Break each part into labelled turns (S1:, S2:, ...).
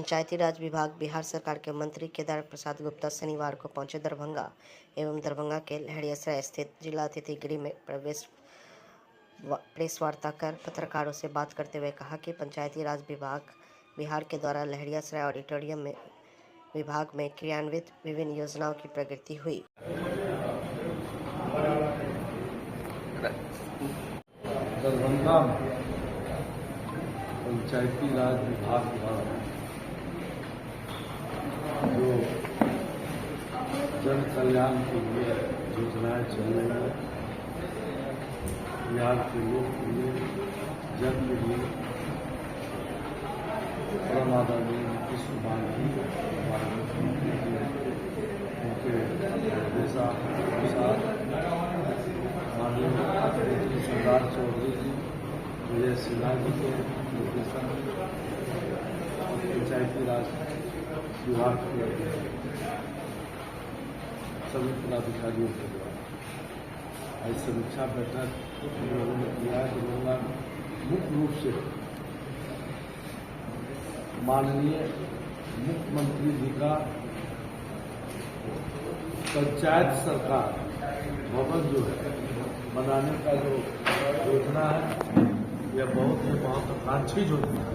S1: पंचायती राज विभाग बिहार सरकार के मंत्री केदार प्रसाद गुप्ता शनिवार को पहुंचे दरभंगा एवं दरभंगा के लहरियासराय स्थित जिला अतिथि गृह में प्रेस वार्ता कर पत्रकारों से बात करते हुए कहा कि पंचायती राज विभाग बिहार के द्वारा लहरियासराय ऑडिटोरियम में विभाग में क्रियान्वित विभिन्न योजनाओं की प्रगति हुई।
S2: दरभंगा में पंचायती राज विभाग द्वारा जो जन कल्याण के लिए योजनाएं चल रही हैं, बिहार के लोग के लिए, जन के लिए, परम आदरणीय नीतीश कुमार जी, हमारे मुख्यमंत्री जी, उनके निर्देशानुसार माननीय मुख्यमंत्री सरदार चौधरी जी, विजय सिन्हा जी के निर्देशन पंचायती राज विभाग के सभी पदाधिकारियों के द्वारा आज समीक्षा बैठक हम लोगों ने किया है। दरभंगा मुख्य रूप से माननीय मुख्यमंत्री जी का पंचायत सरकार भवन जो है बनाने का जो योजना है, यह बहुत ही महत्वाकांक्षी योजना है।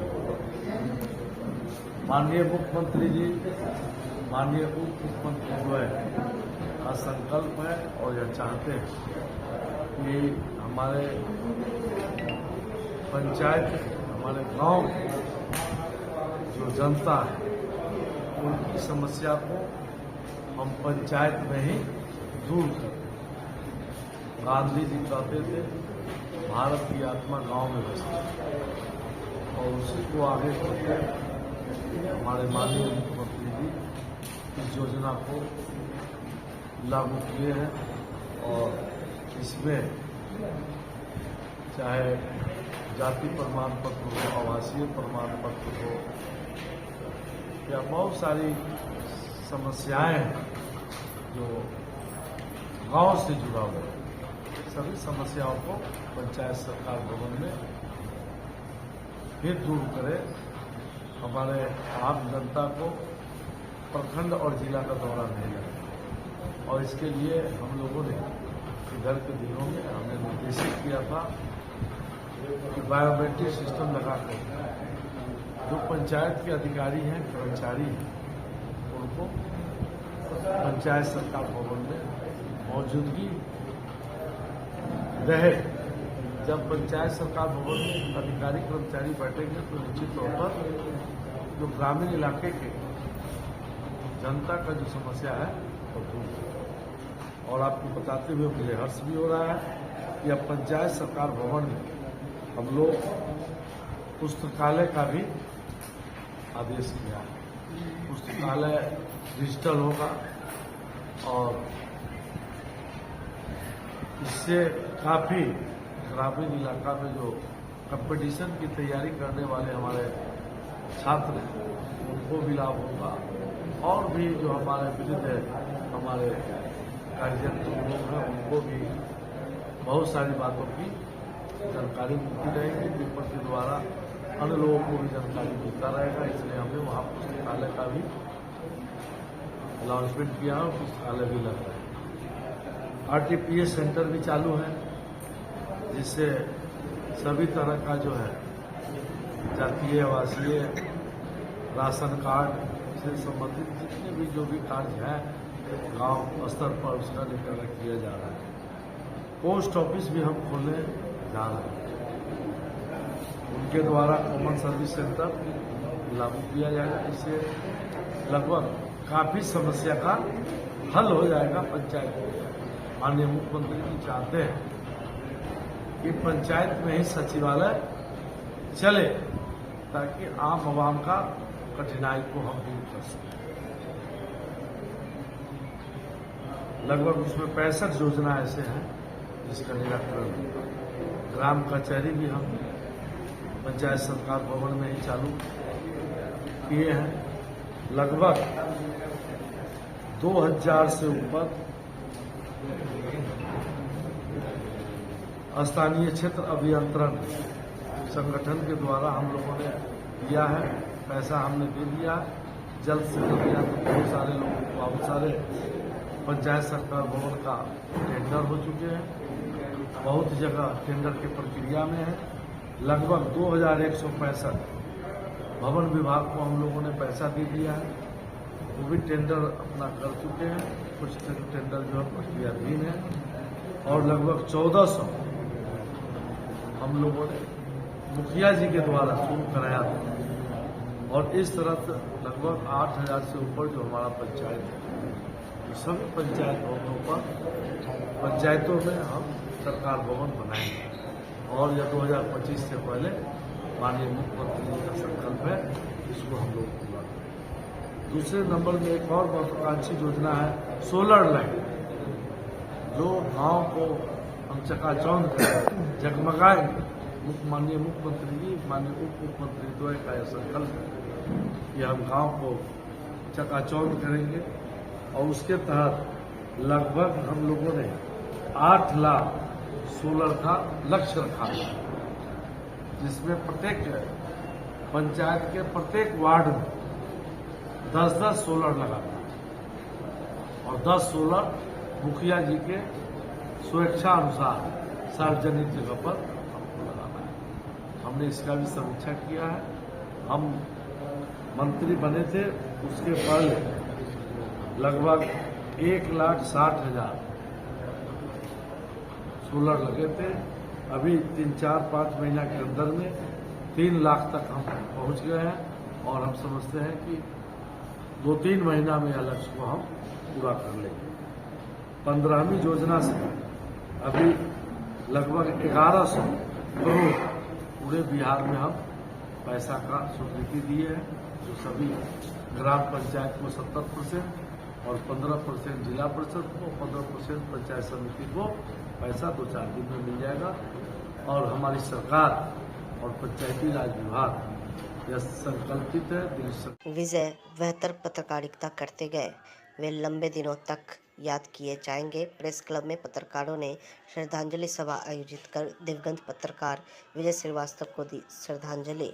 S2: माननीय मुख्यमंत्री जी, माननीय उप मुख्यमंत्री जो है का संकल्प है और यह चाहते हैं कि हमारे पंचायत, हमारे गांव जो जनता है, उनकी समस्या को हम पंचायत में ही दूर करें। गांधी जी कहते थे भारत की आत्मा गांव में बसती है, और उसी को आगे बढ़ते हमारे माननीय मुख्यमंत्री जी इस योजना को लागू किए हैं। और इसमें चाहे जाति प्रमाण पत्र हो, आवासीय प्रमाण पत्र हो, या बहुत सारी समस्याएं हैं जो गांव से जुड़ा हुआ है, सभी समस्याओं को पंचायत सरकार भवन में फिर दूर करे। हमारे आम जनता को प्रखंड और जिला का दौरा नहीं लगे, और इसके लिए हम लोगों ने इधर के दिनों में हमने निर्देशित किया था कि बायोमेट्रिक सिस्टम लगाकर जो पंचायत के अधिकारी हैं, कर्मचारी हैं, उनको पंचायत सरकार भवन में मौजूदगी रहे। जब पंचायत सरकार भवन में अधिकारी कर्मचारी बैठेंगे तो निश्चित तौर पर जो ग्रामीण इलाके के जनता का जो समस्या है वो दूर है। और आपको बताते हुए मुझे हर्ष भी हो रहा है कि अब पंचायत सरकार भवन में हम लोग पुस्तकालय का भी आदेश किया है। पुस्तकालय डिजिटल होगा और इससे काफ़ी ग्रामीण इलाका में जो कंपटीशन की तैयारी करने वाले हमारे छात्र हैं उनको भी लाभ होगा, और भी जो हमारे वृद्ध हमारे कार्यरत लोग हैं उनको भी बहुत सारी बातों की जानकारी मिलती रहेगी। पेपर के द्वारा अन्य लोगों को भी जानकारी मिलता रहेगा, इसलिए हमने वहाँ पुस्तकालय का भी अनाउंसमेंट किया और पुस्तकालय भी लग रहा है। RTPS सेंटर भी चालू है, जिससे सभी तरह का जो है जातीय, आवासीय, राशन कार्ड से संबंधित जितने भी जो भी कार्य हैं गांव स्तर पर उसका निपटारा किया जा रहा है। पोस्ट ऑफिस भी हम खोलने जा रहे हैं, उनके द्वारा कॉमन सर्विस सेंटर लागू किया जाएगा। इससे लगभग काफ़ी समस्या का हल हो जाएगा पंचायत में। माननीय मुख्यमंत्री जी चाहते हैं कि पंचायत में ही सचिवालय चले, ताकि आम आवाम का कठिनाई को हम दूर कर सकें। लगभग उसमें 65 योजना ऐसे हैं जिसका निराकरण होगा। ग्राम कचहरी भी हम पंचायत सरकार भवन में ही चालू किए हैं। लगभग 2000 से ऊपर स्थानीय क्षेत्र अभियंत्रण संगठन के द्वारा हम लोगों ने किया है। पैसा हमने दे दिया, जल्द से जल्द या तो बहुत सारे लोगों को, बहुत सारे पंचायत सरकार भवन का टेंडर हो चुके हैं, बहुत जगह टेंडर की प्रक्रिया में है। लगभग 2165 भवन विभाग को हम लोगों ने पैसा दे दिया है, वो भी टेंडर अपना कर चुके हैं, कुछ टेंडर जो है प्रक्रियाधीन है, और लगभग 1400 हम लोगों ने मुखिया जी के द्वारा शुरू कराया था, और इस तरह से लगभग 8000 से ऊपर जो हमारा पंचायत है, सभी पंचायत भवनों पर पंचायतों में हम सरकार भवन बनाएंगे, और यह 2025 से पहले माननीय मुख्यमंत्री जी का संकल्प है, इसको हम लोग पूरा करें। दूसरे नंबर में एक और महत्वाकांक्षी योजना है सोलर लाइट, जो गांव को हम चकाचौंध करें, जगमगाएंगे। माननीय मुख्यमंत्री जी, माननीय उप मुख्यमंत्री द्वय का यह संकल्प है कि हम गांव को चकाचौंध करेंगे, और उसके तहत लगभग हम लोगों ने 8 लाख सोलर का लक्ष्य रखा, जिसमें प्रत्येक पंचायत के प्रत्येक वार्ड में 10-10 सोलर लगाना, और 10 सोलर मुखिया जी के स्वेच्छा अनुसार सार्वजनिक जगह पर हमको लगाना है। हमने इसका भी समीक्षा किया है। हम मंत्री बने थे, उसके पहले लगभग 1,60,000 सोलर लगे थे। अभी 3-4-5 महीना के अंदर में 3 लाख तक हम पहुंच गए हैं, और हम समझते हैं कि 2-3 महीना में यह लक्ष्य को हम पूरा कर लेंगे। 15वीं योजना से अभी लगभग 1100 करोड़ पूरे बिहार में हम पैसा का स्वीकृति दिए हैं, जो सभी ग्राम पंचायत को 70% और 15% जिला परिषद को, 15% पंचायत समिति को पैसा 2-4 दिन में मिल जाएगा। और हमारी सरकार और पंचायती राज विभाग यह संकल्पित है।
S1: विजय बेहतर पत्रकारिता करते गए, वे लंबे दिनों तक याद किए जाएंगे। प्रेस क्लब में पत्रकारों ने श्रद्धांजलि सभा आयोजित कर दिवंगत पत्रकार विजय श्रीवास्तव को दी श्रद्धांजलि।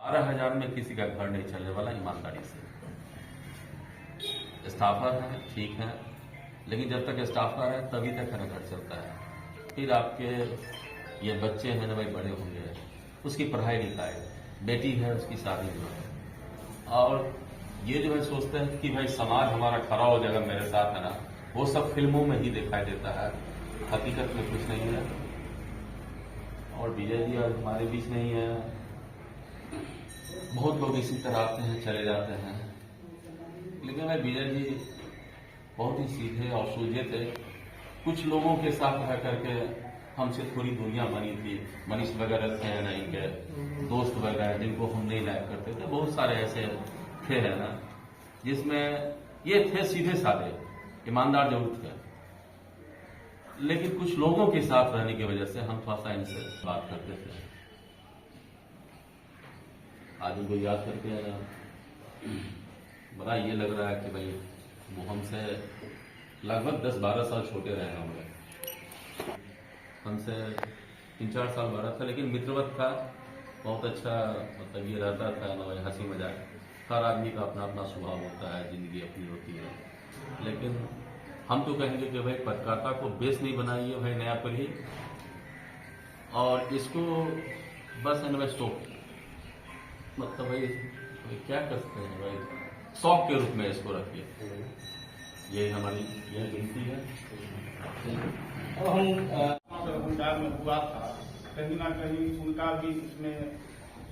S3: बारह 12,000 में किसी का घर नहीं चलने वाला ईमानदारी से। स्टाफर है, ठीक है, लेकिन जब तक स्टाफर है तभी तक है ना घर चलता है। फिर आपके ये बच्चे हैं ना भाई, बड़े होंगे, उसकी पढ़ाई लिखाई, बेटी है उसकी शादी जो है, और ये जो है सोचते हैं कि भाई समाज हमारा खड़ा हो जाएगा मेरे साथ, है ना, वो सब फिल्मों में ही दिखाई देता है, हकीकत में कुछ नहीं है। और विजय जी और हमारे बीच नहीं है। बहुत लोग इसी तरह आते हैं चले जाते हैं, लेकिन भाई विजय जी बहुत ही सीधे और सूझे थे। कुछ लोगों के साथ रह करके हमसे थोड़ी दूरियां बनी थी। मनीष वगैरह थे ना, इनके दोस्त वगैरह जिनको हम नहीं लाइक करते थे, बहुत सारे ऐसे थे है ना, जिसमें ये थे सीधे साधे, ईमानदार जरूर थे, लेकिन कुछ लोगों के साथ रहने की वजह से हम थोड़ा सा इनसे बात करते थे। आज उनको याद करके बड़ा ये लग रहा है कि भाई वो हमसे लगभग 10-12 साल छोटे रहे होंगे, हमसे 3-4 साल बड़ा था, लेकिन मित्रवत था, बहुत अच्छा, मतलब ये रहता था ना भाई, हंसी मजाक। हर आदमी का अपना अपना स्वभाव होता है, जिंदगी अपनी होती है, लेकिन हम तो कहेंगे कि भाई पत्रकारिता को बेस नहीं बनाइए भाई नया पीढ़ी, और इसको बस इन्वेस्टो मतलब भाई क्या कर सकते हैं भाई, शौक के रूप में इसको रखिए। यही हमारी यह विनती है।
S4: और हम सरकार में हुआ था, कहीं ना कहीं उनका भी इसमें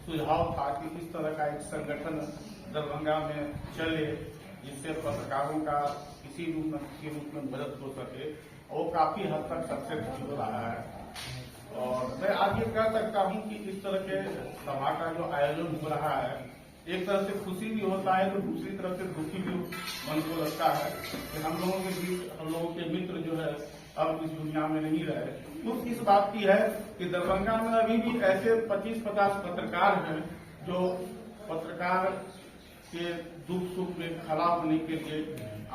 S4: सुझाव था कि इस तरह का एक संगठन दरभंगा में चले, जिससे पत्रकारों का किसी रूप में मदद हो सके, वो काफी हद तक सक्सेस हो रहा है। और मैं आज ये कह सकता हूं कि इस तरह के सभा का जो आयोजन हो रहा है, एक तरह से खुशी भी होता है तो दूसरी तरफ से दुखी भी मन को लगता है कि हम लोगों के बीच हम लोगों के मित्र जो है अब इस दुनिया में नहीं रहे। तो इस बात की है कि दरभंगा में अभी भी ऐसे 25-50 पत्रकार हैं जो पत्रकार के दुख सुख में खड़ा होने के लिए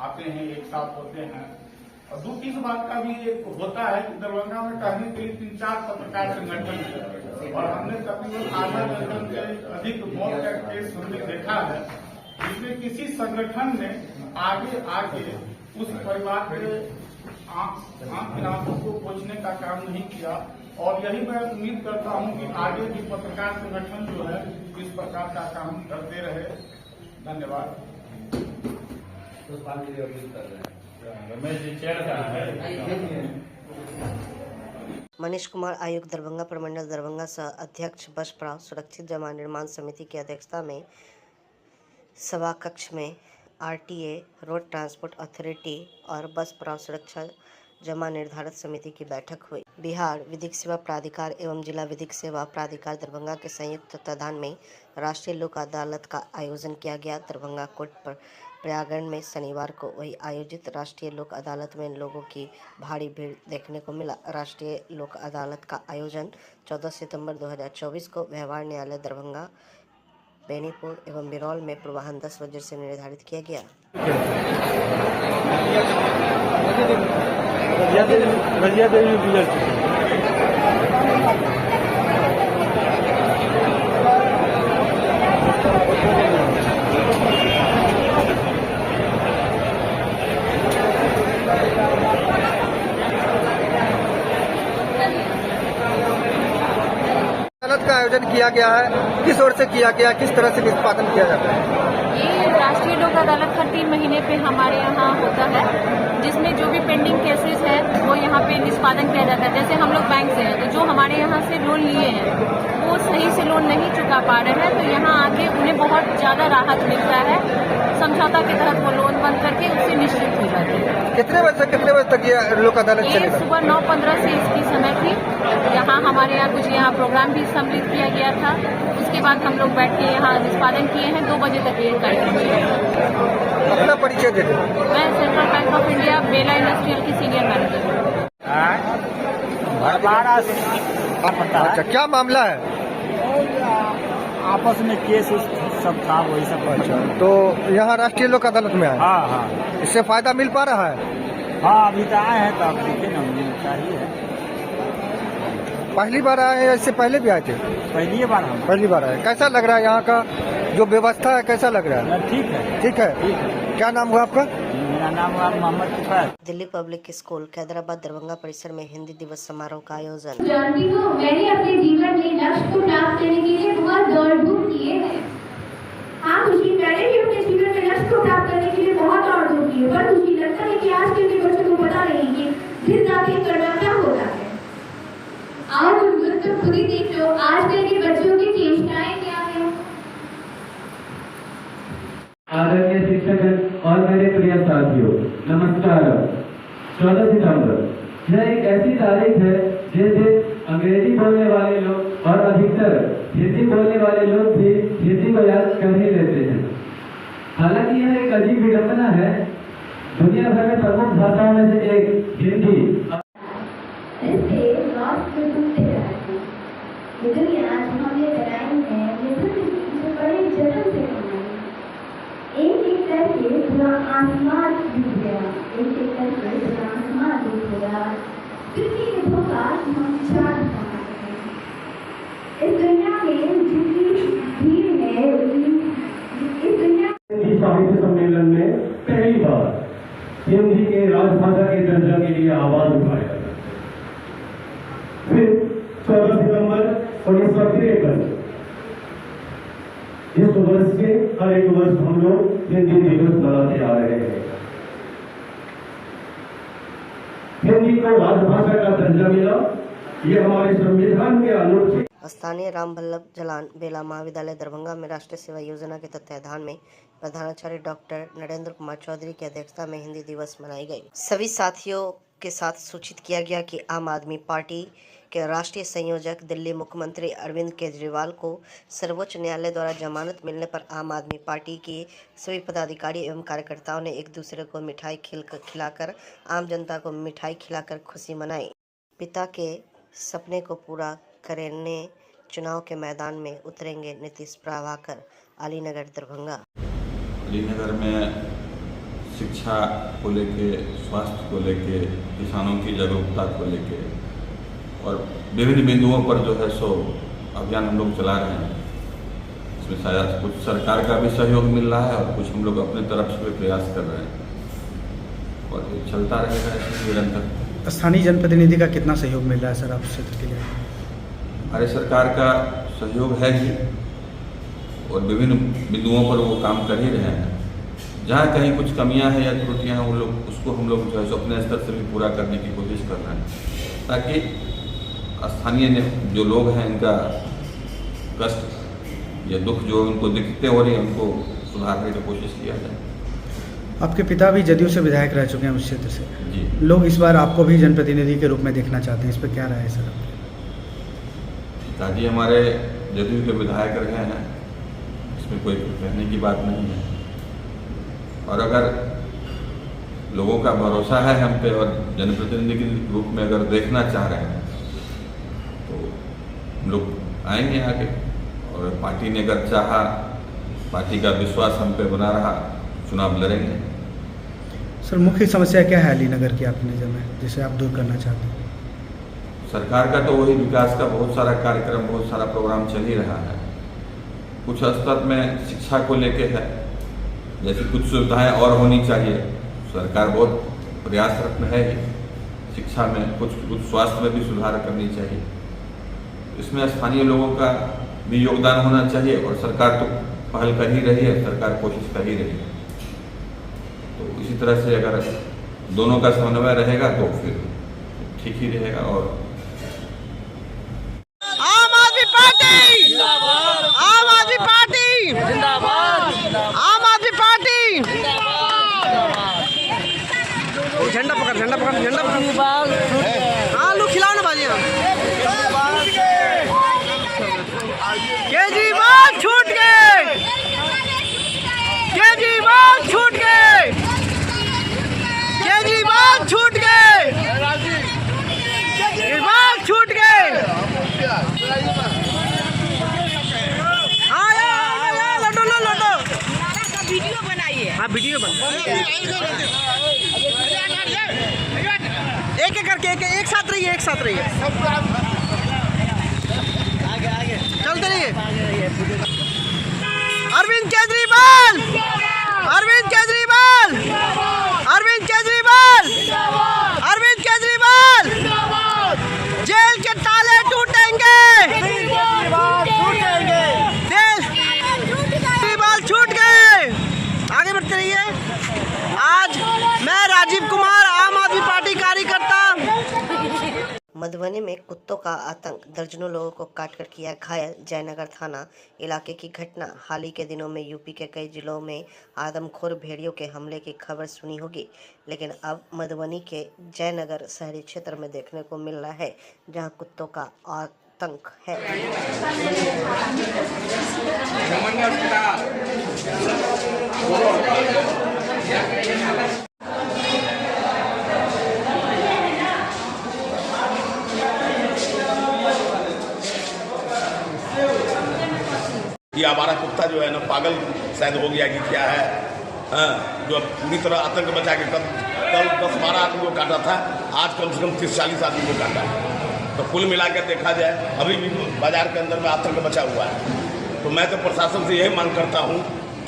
S4: आते हैं, एक साथ होते हैं। और दुख इस बात का भी एक होता है कि दरभंगा में कहने के लिए 3-4 पत्रकार संगठन है और हमने तकरीबन आधा दर्जन से अधिक मौत का केस हमने देखा है, जिसमें किसी संगठन ने आगे आके उस परिवार के आंख आंखों को पोंछने का काम नहीं किया। और यही मैं उम्मीद करता हूं कि आगे भी पत्रकार संगठन जो है इस प्रकार का काम करते रहे। धन्यवाद।
S5: रमेश जी चेयर का है।
S1: मनीष कुमार आयुक्त दरभंगा प्रमंडल दरभंगा सह अध्यक्ष बस पड़ाव सुरक्षित जमा निर्माण समिति की अध्यक्षता में सभा कक्ष में आरटीए, रोड ट्रांसपोर्ट अथॉरिटी और बस पड़ाव सुरक्षा जमा निर्धारित समिति की बैठक हुई। बिहार विधिक सेवा प्राधिकार एवं जिला विधिक सेवा प्राधिकार दरभंगा के संयुक्त तत्वाधान में राष्ट्रीय लोक अदालत का आयोजन किया गया। दरभंगा कोर्ट पर प्रयागराज में शनिवार को वही आयोजित राष्ट्रीय लोक अदालत में लोगों की भारी भीड़ देखने को मिला। राष्ट्रीय लोक अदालत का आयोजन 14 सितंबर 2024 को व्यवहार न्यायालय दरभंगा, बेनीपुर एवं बिरौल में पूर्वाह्न 10 बजे से निर्धारित किया गया।
S6: अदालत का आयोजन किया गया है, किस ओर से किया गया, किस तरह से निष्पादन किया जाता है?
S7: ये राष्ट्रीय लोक अदालत हर 3 महीने पे हमारे यहाँ होता है, जिसमें जो भी पेंडिंग केसेस है वो यहाँ पे निष्पादन किया जाता है। जैसे हम लोग बैंक से हैं तो जो हमारे यहाँ से लोन लिए हैं वो सही से लोन नहीं चुका पा रहे हैं, तो यहाँ आके उन्हें बहुत ज़्यादा राहत मिलता है। समझौता के तहत वो लोन बंद करके उससे निश्चित हो जाते हैं। कितने बजे तक ये लोक अदालत चलेगा? सुबह 9:15 से इसकी समय थी। यहाँ हमारे यहाँ कुछ यहाँ प्रोग्राम भी सम्मिलित किया गया था। उसके बाद हम लोग बैठ के यहाँ निष्पादन किए हैं। 2 बजे तक ये कार्यक्रम चलेगा। अपना परिचय दे दें। मैं Central Bank of India Bela Industrial की सीनियर मैनेजर हूँ।
S6: अच्छा, क्या मामला है?
S8: आपस में केस सब था, वही सब।
S6: अच्छा, तो यहाँ राष्ट्रीय लोक अदालत में आए?
S8: हाँ हाँ।
S6: इससे फायदा मिल पा रहा है?
S8: हाँ, अभी तो आए हैं तो आप देखिए ना, मिलता ही है।
S6: पहली बार आए हैं, इससे पहले भी आए थे?
S8: पहली बार हम।
S6: पहली बार आए। कैसा लग रहा है यहाँ का जो व्यवस्था है, कैसा लग रहा है?
S8: ठीक है।
S6: ठीक है। क्या नाम हुआ आपका?
S8: मेरा नाम हुआ मोहम्मद किफायत।
S1: दिल्ली पब्लिक स्कूल हैदराबाद दरभंगा परिसर में हिंदी दिवस समारोह का आयोजन।
S9: जानती हूँ, मैंने अपने जीवन में लक्ष्य को प्राप्त करने के लिए बहुत दौड़ धूप किए हैं। हाँ खुशी, मैंने भी अपने जीवन में लक्ष्य को प्राप्त करने के लिए बहुत दौड़ धूप की है, पर खुशी लगता है कि आजकल के बच्चों को पता नहीं कि दिन रात एक करना क्या होता है। और तुम खुद ही देख लो, आजकल के बच्चों की चेष्टाएं क्या है।
S10: आदरणीय शिक्षक और मेरे प्रिय साथियों, नमस्कार। 14 सितंबर यह एक ऐसी तारीख है जैसे अंग्रेजी बोलने वाले लोग और अधिकतर हिंदी बोलने वाले लोग भी हिंदी को याद कर ही लेते हैं। हालांकि यह एक अजीब विडंबना है, दुनिया भर में प्रमुख भाषाओं में से एक हिंदी
S9: आसमान डूब गया, एक एक करके पूरा आसमान डूब गया। पृथ्वी के धोखा हम चार इस दुनिया में जितनी भीड़ है, इस दुनिया
S10: साहित्य सम्मेलन में पहली बार हिंदी के राजभाषा के दर्जा के लिए आवाज उठाया। फिर 14 सितंबर 1953 इस वर्ष के हर एक वर्ष हम लोग हिंदी दिवस मनाते आ रहे हैं। हिंदी को राजभाषा का दर्जा मिला, ये हमारे संविधान के अनुच्छेद
S1: स्थानीय राम वल्लभ जलान बेला महाविद्यालय दरभंगा में राष्ट्रीय सेवा योजना के तत्वावधान में प्रधानाचार्य डॉक्टर नरेंद्र कुमार चौधरी की अध्यक्षता में हिंदी दिवस मनाई गई। सभी साथियों के साथ सूचित किया गया कि आम आदमी पार्टी के राष्ट्रीय संयोजक दिल्ली मुख्यमंत्री अरविंद केजरीवाल को सर्वोच्च न्यायालय द्वारा जमानत मिलने पर आम आदमी पार्टी के सभी पदाधिकारी एवं कार्यकर्ताओं ने एक दूसरे को मिठाई खिलाकर आम जनता को मिठाई खिलाकर खुशी मनाई। पिता के सपने को पूरा करने चुनाव के मैदान में उतरेंगे नीतीश प्रभाकर। अलीनगर दरभंगा।
S11: अलीनगर में शिक्षा को लेके, स्वास्थ्य को लेके, किसानों की जागरूकता को लेके और विभिन्न बिंदुओं पर जो है सो अभियान हम लोग चला रहे हैं। इसमें शायद कुछ सरकार का भी सहयोग मिल रहा है और कुछ हम लोग अपने तरफ से भी प्रयास कर रहे हैं और ये चलता रहेगा ऐसे निरंतर।
S6: स्थानीय जनप्रतिनिधि का कितना सहयोग मिल रहा है सर आप क्षेत्र के लिए?
S11: हमारे सरकार का सहयोग है ही और विभिन्न बिंदुओं पर वो काम कर ही रहे हैं। जहाँ कहीं कुछ कमियां हैं या त्रुटियां हैं वो लोग उसको हम लोग जो है अपने स्तर से भी पूरा करने की कोशिश कर रहे हैं ताकि स्थानीय जो लोग हैं इनका कष्ट या दुख जो उनको दिखते हो रही है उनको सुधारने की कोशिश किया जाए।
S6: आपके पिता भी जदयू से विधायक रह चुके हैं उस क्षेत्र से
S11: जी।
S6: लोग इस बार आपको भी जनप्रतिनिधि के रूप में देखना चाहते हैं, इस पर क्या राय है सर?
S11: पिताजी हमारे जदयू के विधायक रहे हैं, इसमें कोई कहने की बात नहीं है और अगर लोगों का भरोसा है हम पे और जनप्रतिनिधि के रूप में अगर देखना चाह रहे हैं तो हम लोग आएंगे आगे और पार्टी ने अगर चाहा, पार्टी का विश्वास हम पे बना रहा, चुनाव लड़ेंगे।
S6: सर मुख्य समस्या क्या है अलीनगर की आपकी नज़र में जिसे आप दूर करना चाहते हैं?
S11: सरकार का तो वही विकास का बहुत सारा कार्यक्रम, बहुत सारा प्रोग्राम चल ही रहा है। कुछ स्तर में शिक्षा को लेके है, जैसे कुछ सुविधाएं और होनी चाहिए, सरकार बहुत प्रयासरत में है ही। शिक्षा में कुछ स्वास्थ्य में भी सुधार करनी चाहिए। इसमें स्थानीय लोगों का भी योगदान होना चाहिए और सरकार तो पहल कर ही रही है, सरकार कोशिश कर ही रही है। तो इसी तरह से अगर दोनों का समन्वय रहेगा तो फिर ठीक ही रहेगा। और
S12: आम आदमी पार्टी जिंदाबाद, आम आदमी पार्टी जिंदाबाद, आम आदमी पार्टी जिंदाबाद।
S6: झंडा पकड़, झंडा पकड़, झंडा पकड़।
S12: हाँ लोग खिलाओ ना बाजियां। केजरीवाल छूट गए, केजरीवाल छूट गए, केजरीवाल छूट गए, केजरीवाल छूट गए। हाँ लड्डू लो, लड्डू वीडियो बनाइए। हाँ वीडियो बनाइए, एक एक करके एक साथ रहिए, एक साथ रहिए, चलते रहिए। अरविंद केजरीवाल, अरविंद केजरीवाल, अरविंद केजरीवाल, अरविंद केजरीवाल, जेल के ताले टूटेंगे, केजरीवाल छूट गए। आगे बढ़ते रहिए। आज मैं राजीव कुमार, आम आदमी पार्टी कार्यकर्ता।
S1: मधुबनी में कुत्तों का आतंक, दर्जनों लोगों को काटकर किया घायल। जयनगर थाना इलाके की घटना। हाल ही के दिनों में यूपी के कई जिलों में आदमखोर भेड़ियों के हमले की खबर सुनी होगी, लेकिन अब मधुबनी के जयनगर शहरी क्षेत्र में देखने को मिल रहा है, जहां कुत्तों का आतंक है।
S4: ये हमारा कुत्ता जो है ना पागल शायद हो गया कि क्या है, जो पूरी तरह आतंक मचा के कल 10-12 आदमी को काटा था, आज कम से कम 30-40 आदमी को काटा है। तो कुल मिलाकर देखा जाए अभी भी बाजार के अंदर में आतंक मचा हुआ है। तो मैं तो प्रशासन से यही मांग करता हूँ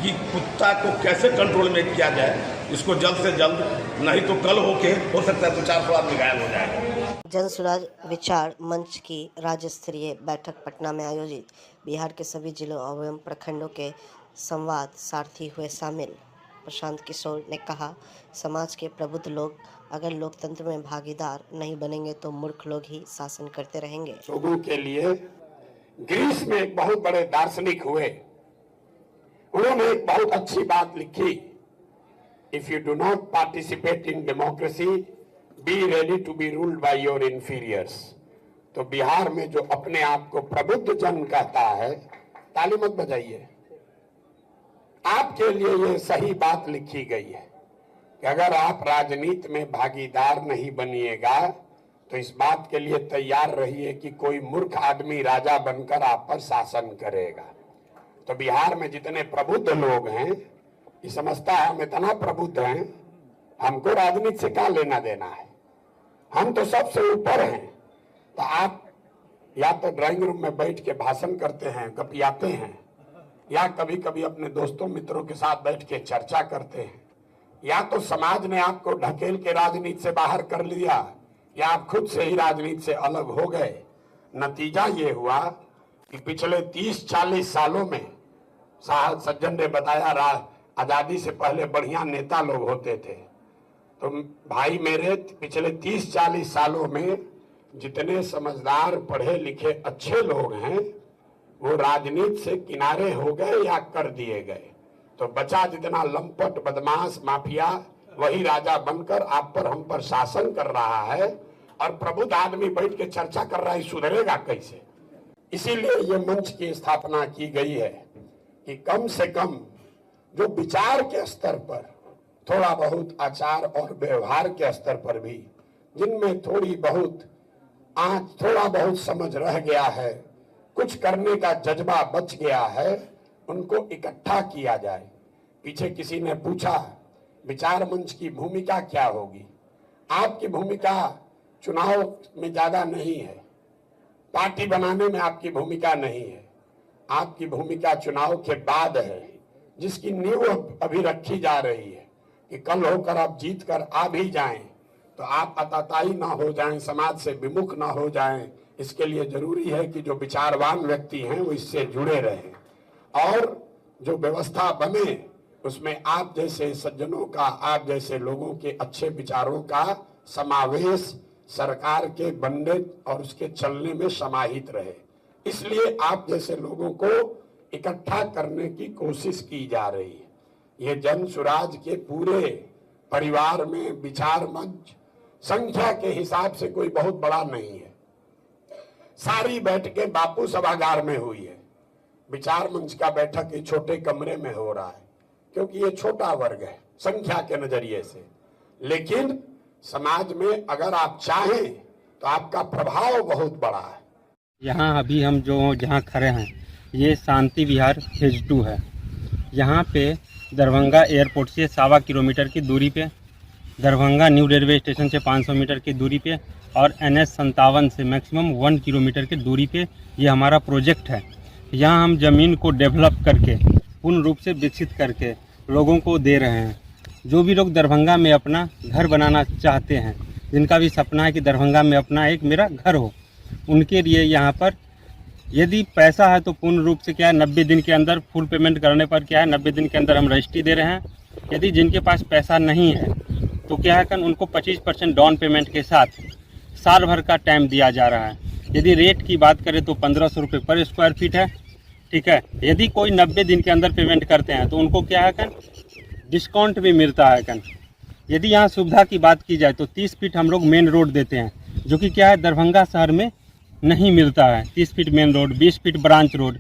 S4: कि कुत्ता को कैसे कंट्रोल में किया जाए, इसको जल्द से जल्द, नहीं तो कल हो सकता है 200-400 आदमी घायल हो जाएगा।
S1: जन सुराज विचार मंच की राज्य स्तरीय बैठक पटना में आयोजित। बिहार के सभी जिलों एवं प्रखंडों के संवाद सारथी हुए शामिल। प्रशांत किशोर ने कहा, समाज के प्रबुद्ध लोग अगर लोकतंत्र में भागीदार नहीं बनेंगे तो मूर्ख लोग ही शासन करते रहेंगे।
S13: लोगों के लिए ग्रीस में एक बहुत बड़े दार्शनिक हुए, उन्होंने एक बहुत अच्छी बात लिखी, if you do not participate in democracy be ready to be ruled by your inferiors. तो बिहार में जो अपने आप को प्रबुद्ध जन कहता है, ताली मत बजाइए, आपके लिए ये सही बात लिखी गई है कि अगर आप राजनीति में भागीदार नहीं बनिएगा तो इस बात के लिए तैयार रहिए कि कोई मूर्ख आदमी राजा बनकर आप पर शासन करेगा। तो बिहार में जितने प्रबुद्ध लोग हैं, ये समझता है हम इतना प्रबुद्ध हैं, हमको राजनीति से क्या लेना देना है, हम तो सबसे ऊपर हैं। तो आप या तो ड्राइंग रूम में बैठ के भाषण करते हैं, कपियाते हैं, या कभी कभी अपने दोस्तों मित्रों के साथ बैठ के चर्चा करते हैं, या तो समाज ने आपको ढकेल के राजनीति से बाहर कर लिया, या आप खुद से ही राजनीति से अलग हो गए। नतीजा ये हुआ कि पिछले 30-40 सालों में, साहब सज्जन ने बताया, आजादी से पहले बढ़िया नेता लोग होते थे। तो भाई मेरे, पिछले 30-40 सालों में जितने समझदार पढ़े लिखे अच्छे लोग हैं वो राजनीति से किनारे हो गए या कर दिए गए। तो बचा जितना लंपट बदमाश माफिया, वही राजा बनकर आप पर हम पर शासन कर रहा है, और प्रबुद्ध आदमी बैठ के चर्चा कर रहा है, सुधरेगा कैसे। इसीलिए ये मंच की स्थापना की गई है कि कम से कम जो विचार के स्तर पर, थोड़ा बहुत आचार और व्यवहार के स्तर पर भी जिनमें थोड़ी बहुत आंच, थोड़ा बहुत समझ रह गया है, कुछ करने का जज्बा बच गया है, उनको इकट्ठा किया जाए। पीछे किसी ने पूछा विचार मंच की भूमिका क्या होगी। आपकी भूमिका चुनाव में ज्यादा नहीं है, पार्टी बनाने में आपकी भूमिका नहीं है, आपकी भूमिका चुनाव के बाद है, जिसकी नींव अभी रखी जा रही है कि कल होकर आप जीत कर आ भी जाएं तो आप अताताई ना हो जाएं, समाज से विमुख ना हो जाएं। इसके लिए जरूरी है कि जो विचारवान व्यक्ति हैं वो इससे जुड़े रहें, और जो व्यवस्था बने उसमें आप जैसे सज्जनों का, आप जैसे लोगों के अच्छे विचारों का समावेश सरकार के बनने और उसके चलने में समाहित रहे। इसलिए आप जैसे लोगों को इकट्ठा करने की कोशिश की जा रही है। ये जन सुराज के पूरे परिवार में विचार मंच संख्या के हिसाब से कोई बहुत बड़ा नहीं है। सारी बैठकें बापू सभागार में हुई है, विचार मंच का बैठक एक छोटे कमरे में हो रहा है, क्योंकि ये छोटा वर्ग है संख्या के नजरिए से। लेकिन समाज में अगर आप चाहें तो आपका प्रभाव बहुत बड़ा है।
S14: यहाँ अभी हम जो जहाँ खड़े हैं ये शांति विहार फेज 2 है। यहाँ पे दरभंगा एयरपोर्ट से 1.25 किलोमीटर की दूरी पे, दरभंगा न्यू रेलवे स्टेशन से 500 मीटर की दूरी पे, और NH57 से मैक्सिमम 1 किलोमीटर की दूरी पे ये हमारा प्रोजेक्ट है। यहाँ हम ज़मीन को डेवलप करके पूर्ण रूप से विकसित करके लोगों को दे रहे हैं। जो भी लोग दरभंगा में अपना घर बनाना चाहते हैं, जिनका भी सपना है कि दरभंगा में अपना एक मेरा घर हो, उनके लिए यहाँ पर यदि पैसा है तो पूर्ण रूप से क्या है 90 दिन के अंदर फुल पेमेंट करने पर क्या है 90 दिन के अंदर हम रजिस्ट्री दे रहे हैं। यदि जिनके पास पैसा नहीं है तो क्या है कि उनको 25% डाउन पेमेंट के साथ साल भर का टाइम दिया जा रहा है। यदि रेट की बात करें तो 1500 रुपये पर स्क्वायर फीट है, ठीक है। यदि कोई 90 दिन के अंदर पेमेंट करते हैं तो उनको क्या है डिस्काउंट भी मिलता है। यदि यहाँ सुविधा की बात की जाए तो 30 फीट हम लोग मेन रोड देते हैं, जो कि क्या है दरभंगा शहर में नहीं मिलता है। 30 feet main road, 20 feet branch road,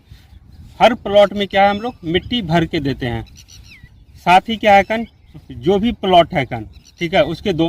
S14: हर प्लॉट में क्या है हम लोग मिट्टी भर के देते हैं। साथ ही क्या है जो भी प्लॉट है ठीक है, उसके दो